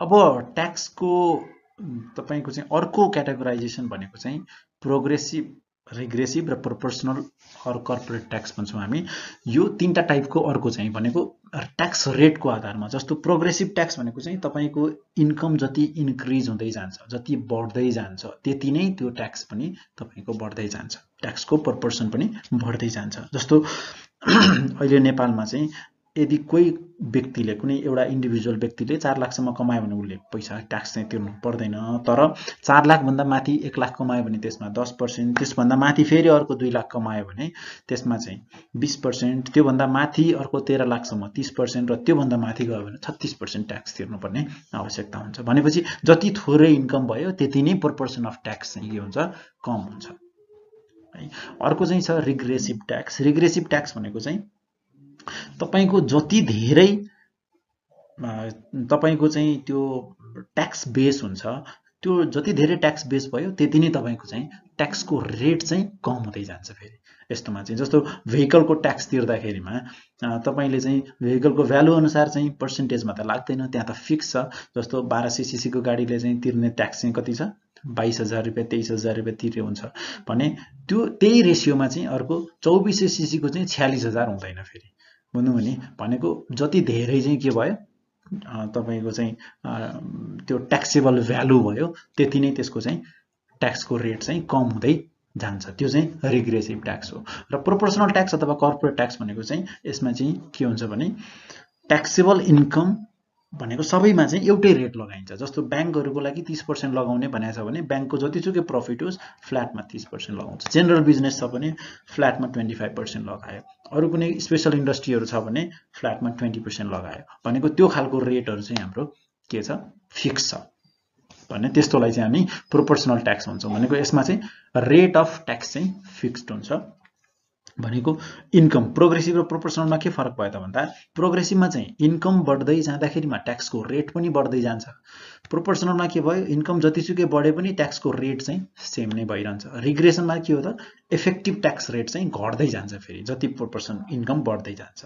अब ट्याक्सको तपाईको चाहिँ अर्को क्याटेगोराइजेसन भनेको चाहिँ प्रोग्रेसिभ, रिग्रेसिभ र प्रोपोर्सनल अर कर्पोरेट ट्याक्स भन्छौँ हामी। यो तीनटा टाइपको अर्को चाहिँ भनेको ट्याक्स रेटको आधारमा। जस्तो प्रोग्रेसिभ ट्याक्स भनेको चाहिँ तपाईँको इन्कम जति इन्क्रिज हुँदै जान्छ, जति बढ्दै जान्छ, त्यति नै त्यो ट्याक्स पनि तपाईँको बढ्दै जान्छ, ट्याक्सको प्रोपोर्सन पनि बढ्दै जान्छ। जस्तो अहिले नेपालमा चाहिँ यदि कोही व्यक्तिले, कुनै एउटा इन्डिभिजुअल व्यक्तिले 4 लाखसम्म कमायो भने उसले पैसा ट्याक्स चाहिँ तिर्नु पर्दैन। तर 4 लाखभन्दा माथि 1 लाख कमायो भने त्यसमा 10%, त्यसभन्दा माथि फेरि अर्को 2 लाख कमायो भने त्यसमा चाहिँ 20%, त्योभन्दा माथि अर्को 13 लाखसम्म 30% र त्योभन्दा माथि गयो भने 36% ट्याक्स तिर्नुपर्ने आवश्यकता हुन्छ। भनेपछि जति थोरै इन्कम भयो त्यति नै प्रोपोर्सन अफ ट्याक्स चाहिँ के हुन्छ, कम हुन्छ। अर्को चाहिँ छ रिग्रेसिभ ट्याक्स। रिग्रेसिभ ट्याक्स भनेको चाहिँ तपाईको जति धेरै तपाईको चाहिँ त्यो ट्याक्स बेस हुन्छ, त्यो जति धेरै ट्याक्स बेस भयो त्यति नै तपाईको चाहिँ ट्याक्सको रेट चाहिँ कम हुँदै जान्छ। फेरि यस्तोमा चाहिँ जस्तो भेहिकलको ट्याक्स तिर्दाखेरिमा तपाईले चाहिँ भेहिकलको भ्यालु अनुसार चाहिँ पर्सेन्टेजमा त लाग्दैन, त्यहाँ त फिक्स छ। जस्तो 1200 सीसीको गाडीले चाहिँ तिर्ने ट्याक्स चाहिँ कति छ, 22,000 रुपियाँ 23,000 रुपियाँ तिर्ने हुन्छ भने त्यो त्यही रेसियोमा चाहिँ अर्को 2400 सीसीको चाहिँ 46,000 हुँदैन। फेरि भन्नु भनेको जति धेरै चाहिँ के भयो, तपाईको चाहिँ त्यो ट्याक्सेबल भ्यालु भयो त्यति नै त्यसको चाहिँ ट्याक्सको रेट चाहिँ कम हुँदै जान्छ। त्यो चाहिँ रिग्रेसिभ ट्याक्स हो। र प्रोपोर्सनल ट्याक्स अथवा कर्पोरेट ट्याक्स भनेको चाहिँ यसमा चाहिँ के हुन्छ भने ट्याक्सेबल इन्कम भनेको सबैमा चाहिँ एउटै रेट लगाइन्छ। जस्तो ब्याङ्कहरूको लागि 30% लगाउने भनेको छ भने ब्याङ्कको जतिसुकै प्रफिट होस् फ्ल्याटमा 30% लगाउँछ। जेनरल बिजनेस छ भने फ्ल्याटमा 25% लगायो, अरू कुनै स्पेसल इन्डस्ट्रीहरू छ भने फ्ल्याटमा 20% लगायो भनेको त्यो खालको रेटहरू चाहिँ हाम्रो के छ, फिक्स छ भने त्यस्तोलाई चाहिँ हामी प्रोपोर्सनल ट्याक्स भन्छौँ। भनेको यसमा चाहिँ रेट अफ ट्याक्स चाहिँ फिक्स्ड हुन्छ। भनेको इन्कम प्रोग्रेसिभ र प्रोपोर्सनलमा के फरक भयो त भन्दा प्रोग्रेसिभमा चाहिँ इन्कम बढ्दै जाँदाखेरिमा ट्याक्सको रेट पनि बढ्दै जान्छ। प्रोपोर्सनलमा के भयो, इन्कम जतिसुकै बढे पनि ट्याक्सको रेट चाहिँ सेम नै भइरहन्छ। रिग्रेसनमा के हो त, इफेक्टिभ ट्याक्स रेट चाहिँ घट्दै जान्छ फेरि जति प्रोपोर्सन इन्कम बढ्दै जान्छ।